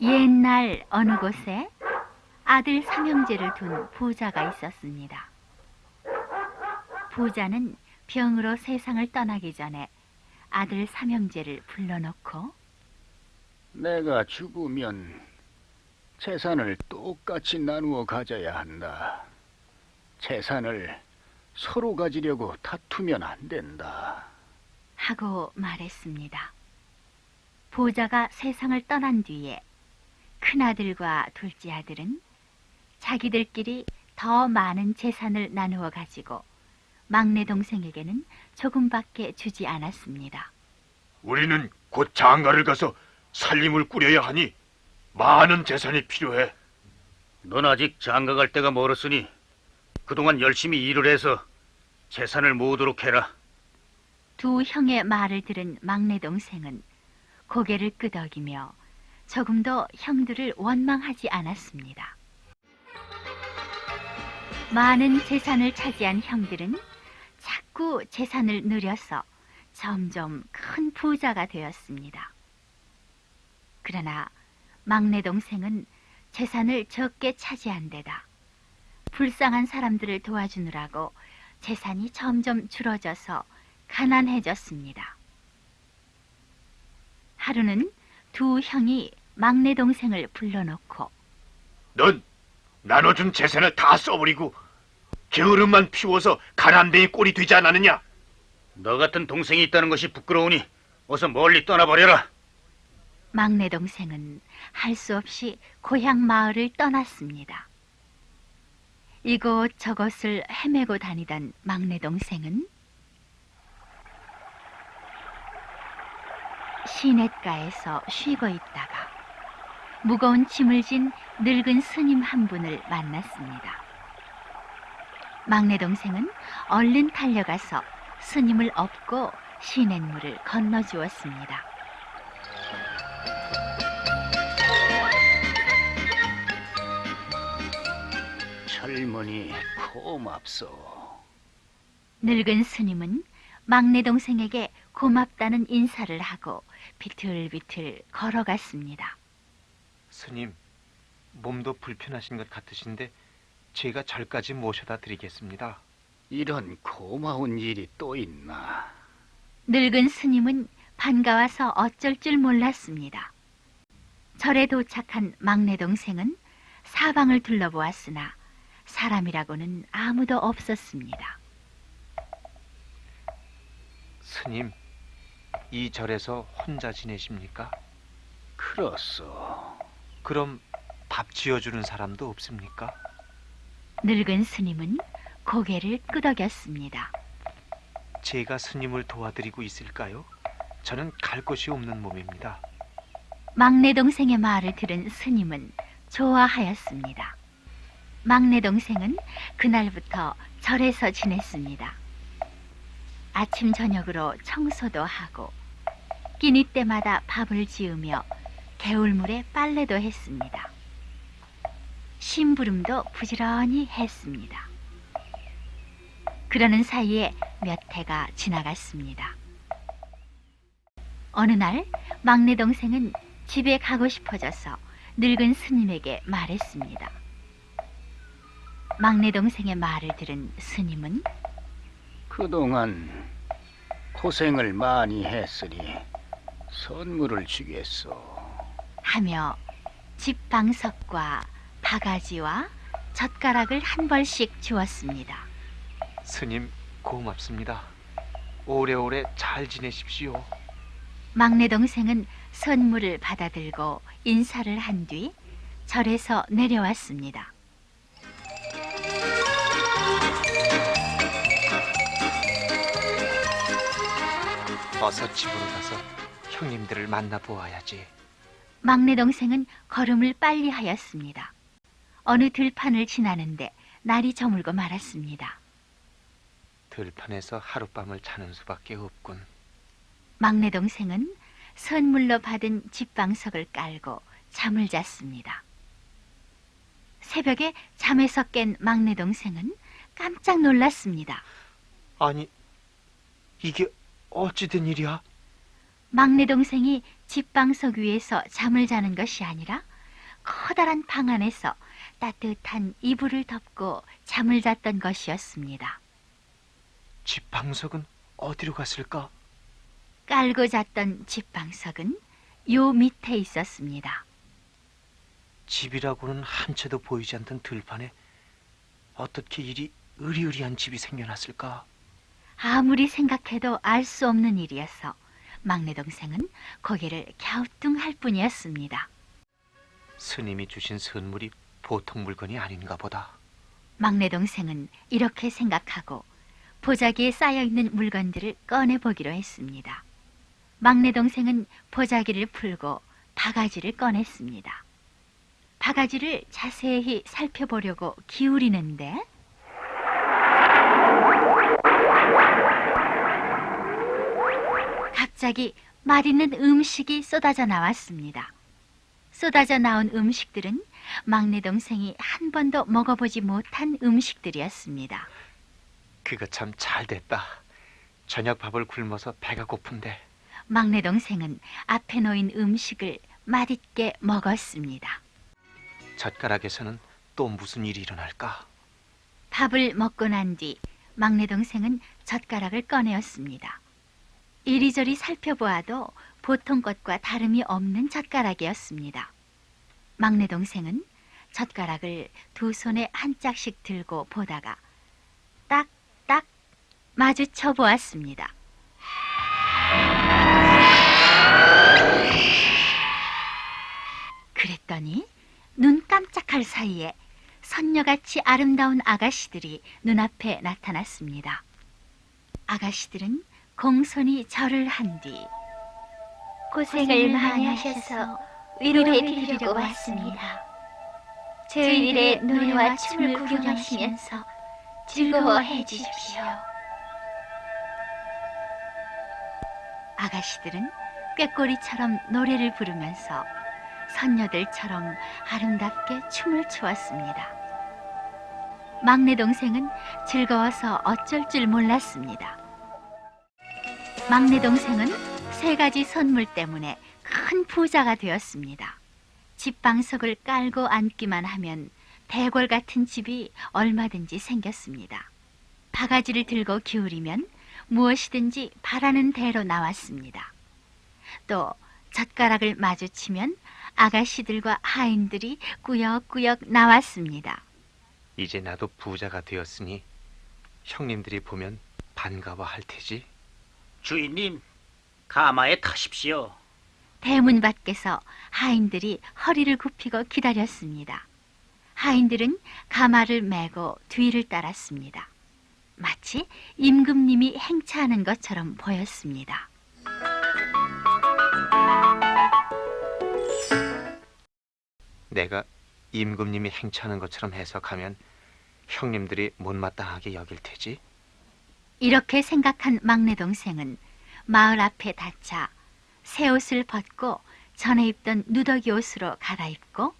옛날 어느 곳에 아들 삼형제를 둔 부자가 있었습니다. 부자는 병으로 세상을 떠나기 전에 아들 삼형제를 불러놓고 내가 죽으면 재산을 똑같이 나누어 가져야 한다. 재산을 서로 가지려고 다투면 안 된다. 하고 말했습니다. 부자가 세상을 떠난 뒤에 큰아들과 둘째 아들은 자기들끼리 더 많은 재산을 나누어 가지고 막내 동생에게는 조금밖에 주지 않았습니다. 우리는 곧 장가를 가서 살림을 꾸려야 하니 많은 재산이 필요해. 넌 아직 장가 갈 때가 멀었으니 그동안 열심히 일을 해서 재산을 모으도록 해라. 두 형의 말을 들은 막내 동생은 고개를 끄덕이며 조금도 형들을 원망하지 않았습니다. 많은 재산을 차지한 형들은 자꾸 재산을 늘려서 점점 큰 부자가 되었습니다. 그러나 막내 동생은 재산을 적게 차지한 데다 불쌍한 사람들을 도와주느라고 재산이 점점 줄어져서 가난해졌습니다. 하루는 두 형이 막내 동생을 불러놓고 넌 나눠준 재산을 다 써버리고 게으름만 피워서 가난뱅이 꼴이 되지 않았느냐? 너 같은 동생이 있다는 것이 부끄러우니 어서 멀리 떠나버려라. 막내 동생은 할 수 없이 고향 마을을 떠났습니다. 이곳저곳을 헤매고 다니던 막내 동생은 시냇가에서 쉬고 있다가 무거운 짐을 진 늙은 스님 한 분을 만났습니다. 막내 동생은 얼른 달려가서 스님을 업고 시냇물을 건너주었습니다. 젊은이 고맙소. 늙은 스님은 막내 동생에게 고맙다는 인사를 하고 비틀비틀 걸어갔습니다. 스님, 몸도 불편하신 것 같으신데 제가 절까지 모셔다 드리겠습니다. 이런 고마운 일이 또 있나. 늙은 스님은 반가워서 어쩔 줄 몰랐습니다. 절에 도착한 막내 동생은 사방을 둘러보았으나 사람이라고는 아무도 없었습니다. 스님, 이 절에서 혼자 지내십니까? 그렇소. 그럼 밥 지어주는 사람도 없습니까? 늙은 스님은 고개를 끄덕였습니다. 제가 스님을 도와드리고 있을까요? 저는 갈 곳이 없는 몸입니다. 막내 동생의 말을 들은 스님은 좋아하였습니다. 막내 동생은 그날부터 절에서 지냈습니다. 아침 저녁으로 청소도 하고 끼니 때마다 밥을 지으며 개울물에 빨래도 했습니다. 심부름도 부지런히 했습니다. 그러는 사이에 몇 해가 지나갔습니다. 어느 날 막내 동생은 집에 가고 싶어져서 늙은 스님에게 말했습니다. 막내 동생의 말을 들은 스님은 그동안 고생을 많이 했으니 선물을 주겠소. 하며 집 방석과 바가지와 젓가락을 한 벌씩 주었습니다. 스님, 고맙습니다. 오래오래 잘 지내십시오. 막내 동생은 선물을 받아들고 인사를 한 뒤 절에서 내려왔습니다. 어서 집으로 가서 형님들을 만나보아야지. 막내 동생은 걸음을 빨리 하였습니다. 어느 들판을 지나는데 날이 저물고 말았습니다. 들판에서 하룻밤을 자는 수밖에 없군. 막내 동생은 선물로 받은 집방석을 깔고 잠을 잤습니다. 새벽에 잠에서 깬 막내 동생은 깜짝 놀랐습니다. 아니, 이게 어찌 된 일이야? 막내 동생이 집방석 위에서 잠을 자는 것이 아니라 커다란 방 안에서 따뜻한 이불을 덮고 잠을 잤던 것이었습니다. 집방석은 어디로 갔을까? 깔고 잤던 집방석은 요 밑에 있었습니다. 집이라고는 한 채도 보이지 않던 들판에 어떻게 이리 으리으리한 집이 생겨났을까? 아무리 생각해도 알 수 없는 일이어서 막내 동생은 고개를 갸우뚱할 뿐이었습니다. 스님이 주신 선물이 보통 물건이 아닌가 보다. 막내 동생은 이렇게 생각하고 보자기에 쌓여있는 물건들을 꺼내보기로 했습니다. 막내 동생은 보자기를 풀고 바가지를 꺼냈습니다. 바가지를 자세히 살펴보려고 기울이는데 갑자기 맛있는 음식이 쏟아져 나왔습니다. 쏟아져 나온 음식들은 막내 동생이 한 번도 먹어보지 못한 음식들이었습니다. 그거 참 잘됐다. 저녁 밥을 굶어서 배가 고픈데. 막내 동생은 앞에 놓인 음식을 맛있게 먹었습니다. 젓가락에서는 또 무슨 일이 일어날까? 밥을 먹고 난 뒤 막내 동생은 젓가락을 꺼내었습니다. 이리저리 살펴보아도 보통 것과 다름이 없는 젓가락이었습니다. 막내 동생은 젓가락을 두 손에 한 짝씩 들고 보다가 딱딱 마주쳐 보았습니다. 그랬더니 눈 깜짝할 사이에 선녀같이 아름다운 아가씨들이 눈앞에 나타났습니다. 아가씨들은 공손히 절을 한 뒤 고생을 많이 하셔서 위로해 드리려고 왔습니다. 저희들의 노래와 춤을 구경하시면서 즐거워해 주십시오. 아가씨들은 꾀꼬리처럼 노래를 부르면서 선녀들처럼 아름답게 춤을 추었습니다. 막내 동생은 즐거워서 어쩔 줄 몰랐습니다. 막내 동생은 3가지 선물 때문에 큰 부자가 되었습니다. 집방석을 깔고 앉기만 하면 대궐 같은 집이 얼마든지 생겼습니다. 바가지를 들고 기울이면 무엇이든지 바라는 대로 나왔습니다. 또 젓가락을 마주치면 아가씨들과 하인들이 꾸역꾸역 나왔습니다. 이제 나도 부자가 되었으니 형님들이 보면 반가워할 테지. 주인님, 가마에 타십시오. 대문 밖에서 하인들이 허리를 굽히고 기다렸습니다. 하인들은 가마를 메고 뒤를 따랐습니다. 마치 임금님이 행차하는 것처럼 보였습니다. 내가 임금님이 행차하는 것처럼 해석하면 형님들이 못마땅하게 여길 테지. 이렇게 생각한 막내 동생은 마을 앞에 닿자 새 옷을 벗고 전에 입던 누더기 옷으로 갈아입고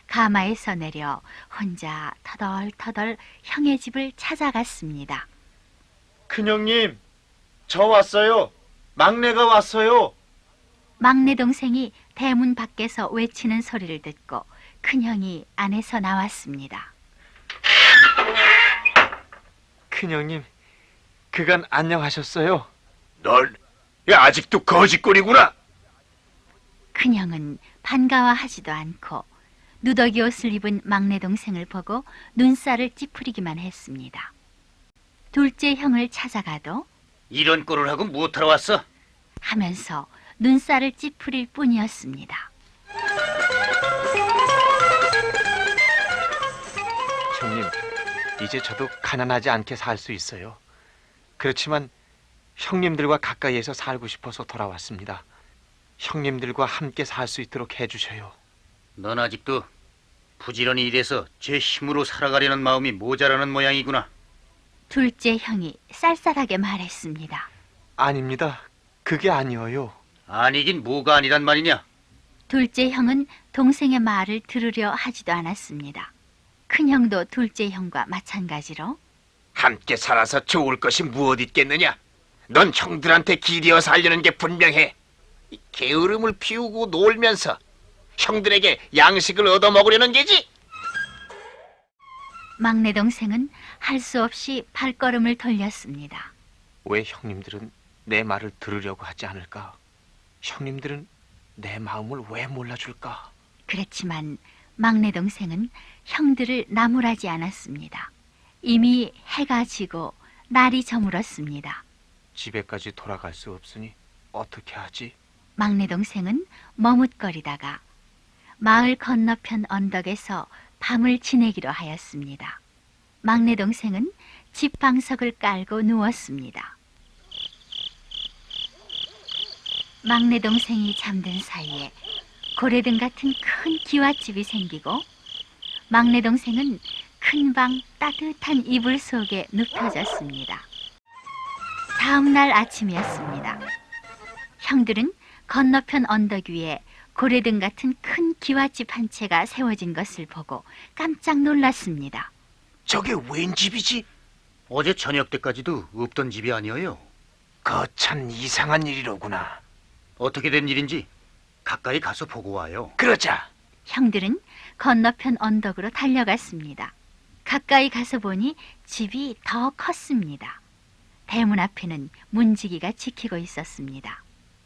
가마에서 내려 혼자 터덜터덜 형의 집을 찾아갔습니다. 큰형님, 저 왔어요. 막내가 왔어요. 막내 동생이 대문 밖에서 외치는 소리를 듣고 큰형이 안에서 나왔습니다. 큰형님, 그간 안녕하셨어요? 넌 아직도 거짓골이구나. 큰형은 반가워하지도 않고 누더기 옷을 입은 막내 동생을 보고 눈살을 찌푸리기만 했습니다. 둘째 형을 찾아가도 이런 꼴을 하고 무엇하러 왔어? 하면서 눈살을 찌푸릴 뿐이었습니다. 형님, 이제 저도 가난하지 않게 살 수 있어요. 그렇지만 형님들과 가까이에서 살고 싶어서 돌아왔습니다. 형님들과 함께 살 수 있도록 해주셔요. 넌 아직도 부지런히 일해서 제 힘으로 살아가려는 마음이 모자라는 모양이구나. 둘째 형이 쌀쌀하게 말했습니다. 아닙니다. 그게 아니어요. 아니긴 뭐가 아니란 말이냐? 둘째 형은 동생의 말을 들으려 하지도 않았습니다. 큰형도 둘째 형과 마찬가지로 함께 살아서 좋을 것이 무엇 있겠느냐? 넌 형들한테 기대어 살려는 게 분명해. 게으름을 피우고 놀면서 형들에게 양식을 얻어먹으려는 게지. 막내 동생은 할 수 없이 발걸음을 돌렸습니다. 왜 형님들은 내 말을 들으려고 하지 않을까? 형님들은 내 마음을 왜 몰라줄까? 그렇지만 막내 동생은 형들을 나무라지 않았습니다. 이미 해가 지고 날이 저물었습니다. 집에까지 돌아갈 수 없으니 어떻게 하지? 막내 동생은 머뭇거리다가 마을 건너편 언덕에서 밤을 지내기로 하였습니다. 막내 동생은 집 방석을 깔고 누웠습니다. 막내 동생이 잠든 사이에 고래등 같은 큰 기와집이 생기고 막내 동생은 큰방 따뜻한 이불 속에 눕혀졌습니다. 다음 날 아침이었습니다. 형들은 건너편 언덕 위에 고래등 같은 큰 기와집 한 채가 세워진 것을 보고 깜짝 놀랐습니다. 저게 웬 집이지? 어제 저녁 때까지도 없던 집이 아니어요. 거참 이상한 일이로구나. 어떻게 된 일인지 가까이 가서 보고 와요. 그러자. 형들은 건너편 언덕으로 달려갔습니다. 가까이 가서 보니 집이 더 컸습니다. 대문 앞에는 문지기가 지키고 있었습니다.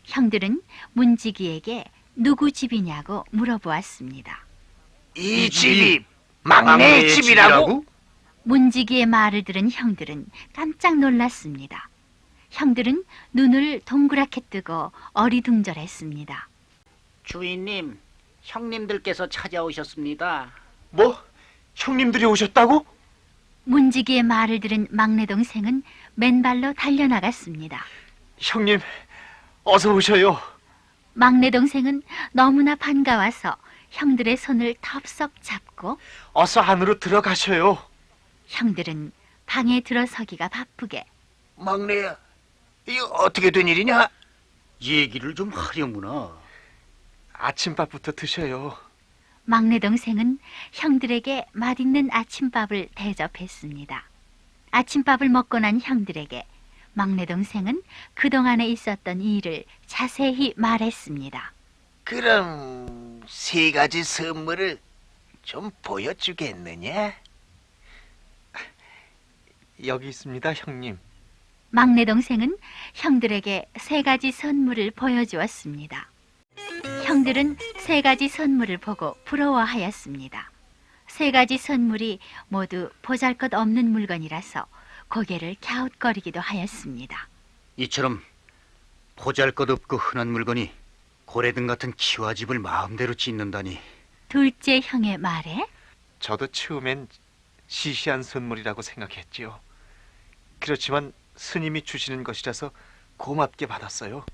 형들은 문지기에게 누구 집이냐고 물어보았습니다. 이 집이 막내의 집이라고? 문지기의 말을 들은 형들은 깜짝 놀랐습니다. 형들은 눈을 동그랗게 뜨고 어리둥절했습니다. 주인님, 형님들께서 찾아오셨습니다. 뭐? 형님들이 오셨다고? 문지기의 말을 들은 막내 동생은 맨발로 달려나갔습니다. 형님, 어서 오셔요. 막내 동생은 너무나 반가워서 형들의 손을 덥석 잡고 어서 안으로 들어가셔요. 형들은 방에 들어서기가 바쁘게 막내야, 이거 어떻게 된 일이냐? 얘기를 좀 하려구나. 아침밥부터 드셔요. 막내 동생은 형들에게 맛있는 아침밥을 대접했습니다. 아침밥을 먹고 난 형들에게 막내 동생은 그동안에 있었던 일을 자세히 말했습니다. 그럼 세 가지 선물을 좀 보여주겠느냐? 여기 있습니다, 형님. 막내 동생은 형들에게 세 가지 선물을 보여주었습니다. 형들은 세 가지 선물을 보고 부러워하였습니다. 세 가지 선물이 모두 보잘것없는 물건이라서 고개를 갸웃거리기도 하였습니다. 이처럼 보잘것없고 흔한 물건이 고래등 같은 기와집을 마음대로 짓는다니. 둘째 형의 말에 저도 처음엔 시시한 선물이라고 생각했지요. 그렇지만 스님이 주시는 것이라서 고맙게 받았어요.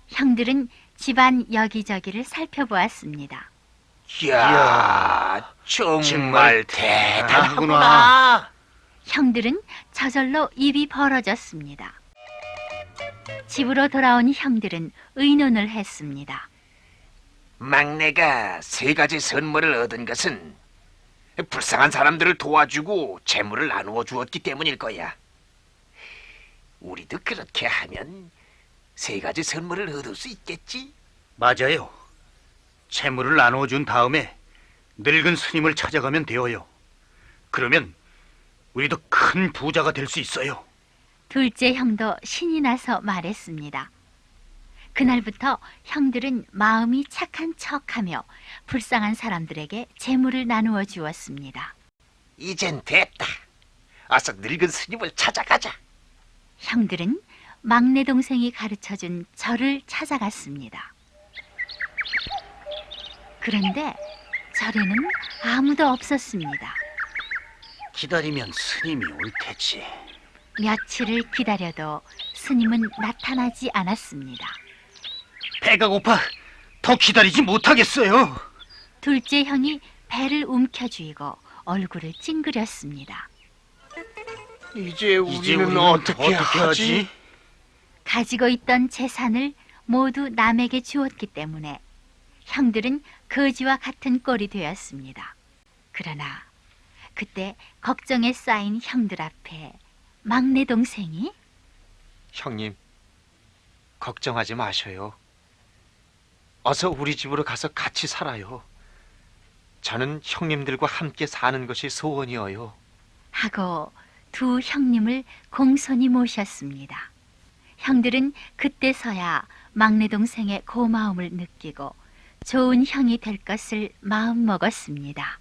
형들은 집안 여기저기를 살펴보았습니다. 이야, 정말 정말 대단하구나. 형들은 저절로 입이 벌어졌습니다. 집으로 돌아온 형들은 의논을 했습니다. 막내가 세 가지 선물을 얻은 것은 불쌍한 사람들을 도와주고 재물을 나누어 주었기 때문일 거야. 우리도 그렇게 하면 세 가지 선물을 얻을 수 있겠지? 맞아요. 채무를 나눠준 다음에 늙은 스님을 찾아가면 되어요. 그러면 우리도 큰 부자가 될 수 있어요. 둘째 형도 신이 나서 말했습니다. 그날부터 형들은 마음이 착한 척하며 불쌍한 사람들에게 재물을 나누어 주었습니다. 이젠 됐다. 어서 늙은 스님을 찾아가자. 형들은 막내 동생이 가르쳐준 절을 찾아갔습니다. 그런데 절에는 아무도 없었습니다. 기다리면 스님이 올 테지. 며칠을 기다려도 스님은 나타나지 않았습니다. 배가 고파 더 기다리지 못하겠어요. 둘째 형이 배를 움켜쥐고 얼굴을 찡그렸습니다. 이제 이제 우리는 어떻게 하지? 가지고 있던 재산을 모두 남에게 주었기 때문에 형들은 거지와 같은 꼴이 되었습니다. 그러나 그때 걱정에 쌓인 형들 앞에 막내 동생이 형님, 걱정하지 마셔요. 어서 우리 집으로 가서 같이 살아요. 저는 형님들과 함께 사는 것이 소원이어요. 하고 두 형님을 공손히 모셨습니다. 형들은 그때서야 막내 동생의 고마움을 느끼고 좋은 형이 될 것을 마음먹었습니다.